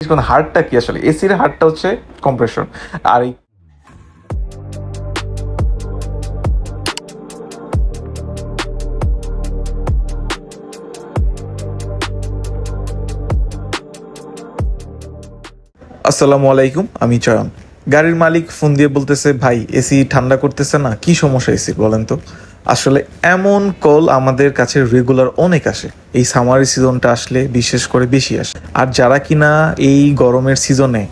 হার্টটা কি আসলে? এসির হার্টটা হচ্ছে কম্প্রেসর। আর এই আসসালামু আলাইকুম, আমি চয়ন। গাড়ির মালিক ফোন দিয়ে বলতেছে, ভাই এসি ঠান্ডা করতেছে না, কি সমস্যা এসির বলেন তো। আসলে এমন কল আমাদের কাছে রেগুলার অনেক আসে। এই সামার সিজনটা আসলে বিশেষ করে বেশি আসে। আর যারা কিনা এই গরমের সিজনে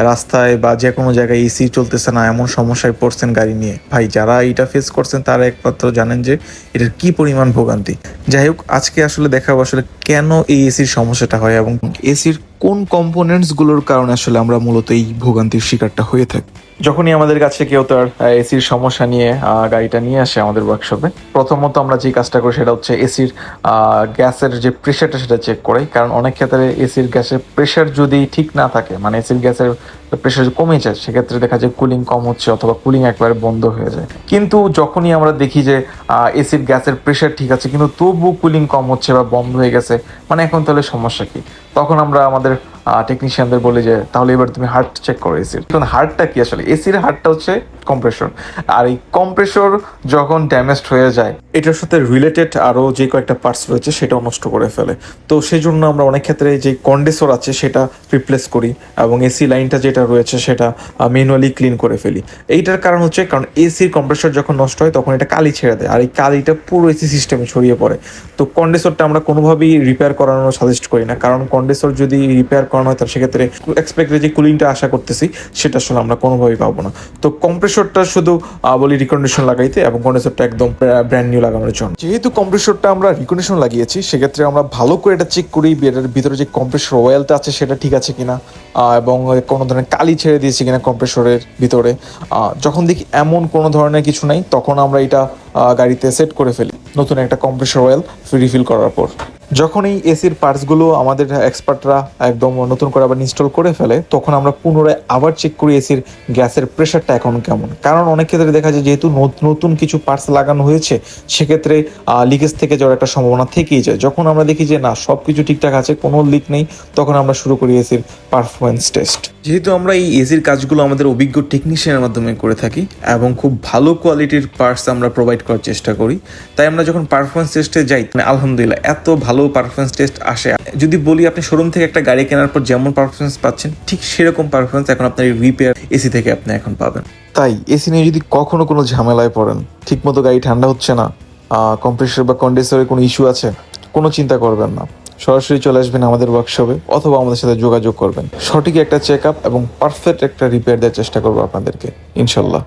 রাস্তায় বা যে কোনো জায়গায় এসি চলতেছে না এমন সমস্যায় পড়ছেন গাড়ি নিয়ে, ভাই যারা এটা ফেস করছেন তারা একমাত্র জানেন যে এটার কি পরিমাণ ভোগান্তি। যাই হোক, আজকে আসলে দেখাবো আসলে কেন এই এসির সমস্যাটা হয় এবং এসির কোন কম্পোনেন্টসগুলোর কারণে আসলে আমরা মূলত এই ভোগান্তির শিকারটা হয়ে থাকি। যখনই আমাদের কাছে কেউ তার এসির সমস্যা নিয়ে গাড়িটা নিয়ে আসে আমাদের ওয়ার্কশপে, প্রথমত আমরা যে কাজটা করি সেটা হচ্ছে এসির গ্যাসের যে প্রেশারটা সেটা চেক করি। কারণ অনেক ক্ষেত্রে এসির গ্যাসের প্রেশার যদি ঠিক না থাকে, মানে এসির গ্যাসের প্রেশার কমে যায়, সেক্ষেত্রে দেখা যায় কুলিং কম হচ্ছে অথবা কুলিং একবারে বন্ধ হয়ে যায়। কিন্তু যখনই আমরা দেখি যে এসির গ্যাসের প্রেশার ঠিক আছে কিন্তু তবু কুলিং কম হচ্ছে বা বন্ধ হয়ে গেছে, মানে এখন তাহলে সমস্যা কি? তখন আমরা আমাদের টেকনিশিয়ানদের বলি যে তাহলে এবার তুমি হার্ট চেক করো এসির। কারণ হার্টটা কি আসলে? এসির হার্টটা হচ্ছে কম্প্রেসর। আর এই কম্প্রেসর যখন ড্যামেজড হয়ে যায়, এটার সাথে রিলেটেড আরও যে কয়েকটা পার্টস রয়েছে সেটাও নষ্ট করে ফেলে। তো সেই জন্য আমরা অনেক ক্ষেত্রে যে কন্ডেন্সর আছে সেটা রিপ্লেস করি এবং এসি লাইনটা যেটা রয়েছে সেটা ম্যানুয়ালি ক্লিন করে ফেলি। এইটার কারণ হচ্ছে কারণ এসির কম্প্রেসর যখন নষ্ট হয় তখন এটা কালি ছেড়ে দেয়, আর এই কালিটা পুরো এসি সিস্টেমে ছড়িয়ে পড়ে। তো কন্ডেন্সরটা আমরা কোনোভাবেই রিপেয়ার করানো সাজেস্ট করি না, কারণ কন্ডেন্সর যদি রিপেয়ার করানো হয় তাহলে সেক্ষেত্রে এক্সপেক্টেড যে কুলিংটা আশা করতেছি সেটা আসলে আমরা কোনোভাবেই পাবো না। তো কম্প্রেসরটা শুধু বলি রিকন্ডিশন লাগাইতে এবং কন্ডেন্সরটা একদম ব্র্যান্ড নিউ লাগানোর জন্য। যেহেতু কম্প্রেসরটা আমরা রিকন্ডিশন লাগিয়েছি, সেক্ষেত্রে আমরা ভালো করে এটা চেক করি এটার ভিতরে যে কম্প্রেসর অয়েলটা আছে সেটা ঠিক আছে কিনা এবং কোনো ধরনের কালি ছেড়ে দিয়েছে কিনা কম্প্রেসরের ভিতরে। যখন দেখি এমন কোনো ধরনের কিছু নাই, তখন আমরা এটা গাড়িতে সেট করে ফেলি নতুন একটা কম্প্রেসর অয়েল রিফিল করার পর। যখন এই এসির পার্টসগুলো আমাদের এক্সপার্টরা একদম নতুন করে আবার ইনস্টল করে ফেলে, তখন আমরা পুনরায় আবার চেক করি এসির গ্যাসের প্রেশারটা এখন কেমন। কারণ অনেক ক্ষেত্রে দেখা যায় যেহেতু নতুন কিছু পার্টস লাগানো হয়েছে, সেক্ষেত্রে লিকেজ থেকে যাওয়ার একটা সম্ভাবনা থেকেই যায়। যখন আমরা দেখি যে না, সব কিছু ঠিকঠাক আছে, কোনো লিক নেই, তখন আমরা শুরু করি এসির পারফরমেন্স টেস্ট। যেহেতু আমরা এই এসির কাজগুলো আমাদের অভিজ্ঞ টেকনিশিয়ানের মাধ্যমে করে থাকি এবং খুব ভালো কোয়ালিটির পার্টস আমরা প্রোভাইড করার চেষ্টা করি, তাই আমরা যখন পারফরমেন্স টেস্টে যাই, মানে আলহামদুলিল্লাহ এত ভালো পারফরমেন্স টেস্ট আসে। যদি বলি আপনি শোরুম থেকে একটা গাড়ি কেনার পর যেমন পারফরমেন্স পাচ্ছেন, ঠিক সেরকম পারফরমেন্স এখন আপনার রিপেয়ার এসি থেকে আপনি এখন পাবেন। তাই এসি নিয়ে যদি কখনো কোনো ঝামেলায় পড়েন, ঠিকমতো গাড়ি ঠান্ডা হচ্ছে না, কম্প্রেসর বা কন্ডেন্সারের কোনো ইস্যু আছে, কোনো চিন্তা করবেন না, সরাসরি চলে আসবেন আমাদের ওয়ার্কশপে অথবা আমাদের সাথে যোগাযোগ করবেন। সঠিক একটা চেক আপ এবং পারফেক্ট একটা রিপেয়ার দেওয়ার চেষ্টা করবো আপনাদেরকে, ইনশাল্লাহ।